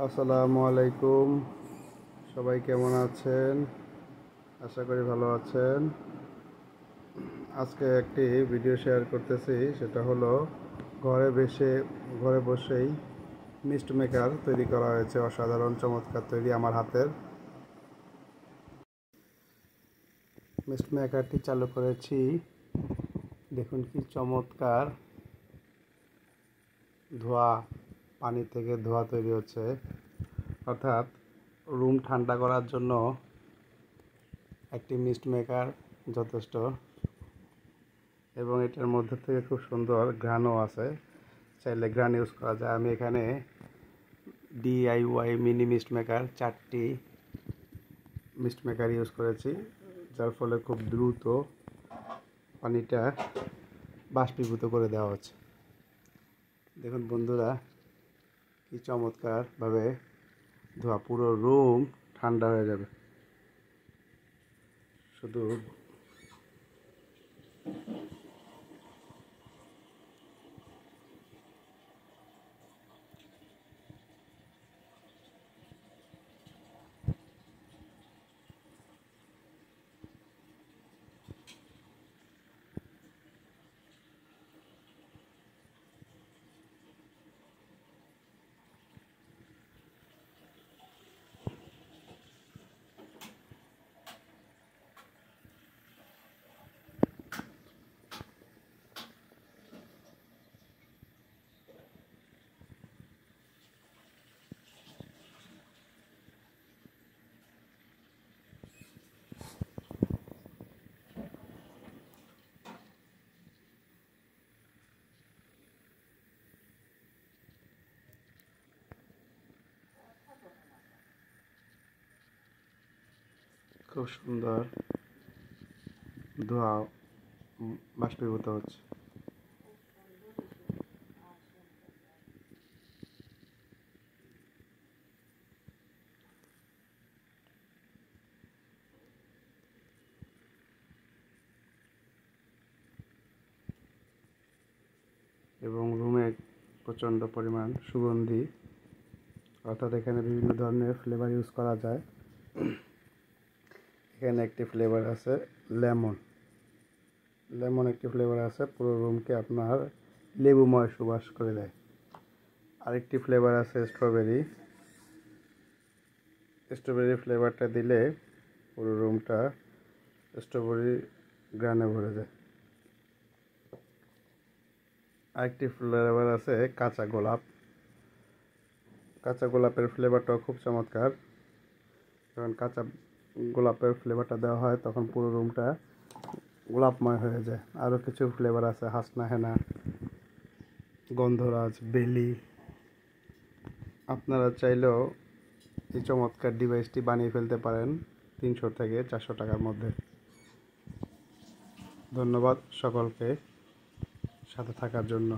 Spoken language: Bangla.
আসসালামু আলাইকুম। সবাই কেমন আছেন? আশা করি ভালো আছেন। আজকে একটি ভিডিও শেয়ার করতেছি, সেটা হলো ঘরে বসেই মিস্ট মেকার তৈরি করা হয়েছে। অসাধারণ চমৎকার তৈরি আমার হাতের মিস্ট মেকারটি চালু করেছি। দেখুন কি চমৎকার ধোঁয়া, পানি থেকে ধোঁয়া তৈরি হচ্ছে, অর্থাৎ রুম ঠান্ডা করার জন্য একটি মিস্ট মেকার যথেষ্ট। এবং এটার মধ্যে থেকে খুব সুন্দর ঘ্রাণও আছে, চাইলে ঘ্রাণ ইউজ করা যায়। আমি এখানে DIY মিনি মিস্ট মেকার 4টি মিস্ট মেকার ইউজ করেছি, যার ফলে খুব দ্রুত পানিটা বাষ্পীভূত করে দেওয়া হচ্ছে। দেখুন বন্ধুরা, কি চমৎকারভাবে ধোয়া, পুরো রুম ঠান্ডা হয়ে যাবে। শুধু খুব সুন্দর ধোঁয়া বাষ্পীভূত হচ্ছে। এবং রুমে প্রচণ্ড পরিমাণ সুগন্ধি, অর্থাৎ এখানে বিভিন্ন ধরনের ফ্লেভার ইউজ করা যায়। এখানে একটি ফ্লেভার আছে লেমন একটি ফ্লেভার আছে, পুরো রুমকে আপনার লেবুময় সুবাস করে দেয়। আরেকটি ফ্লেভার আছে স্ট্রবেরি ফ্লেভারটা দিলে পুরো রুমটা স্ট্রবেরি গ্রানে ভরে যায়। আরেকটি ফ্লেভার আছে কাঁচা গোলাপের ফ্লেভারটাও খুব চমৎকার। যখন কাঁচা গোলাপের ফ্লেভারটা দেওয়া হয় তখন পুরো রুমটা গোলাপময় হয়ে যায়। আরও কিছু ফ্লেভার আছে হাসনা হেনা, গন্ধরাজ, বেলি। আপনারা চাইলেও এই চমৎকার ডিভাইসটি বানিয়ে ফেলতে পারেন 300 থেকে 400 টাকার মধ্যে। ধন্যবাদ সকলকে সাথে থাকার জন্য।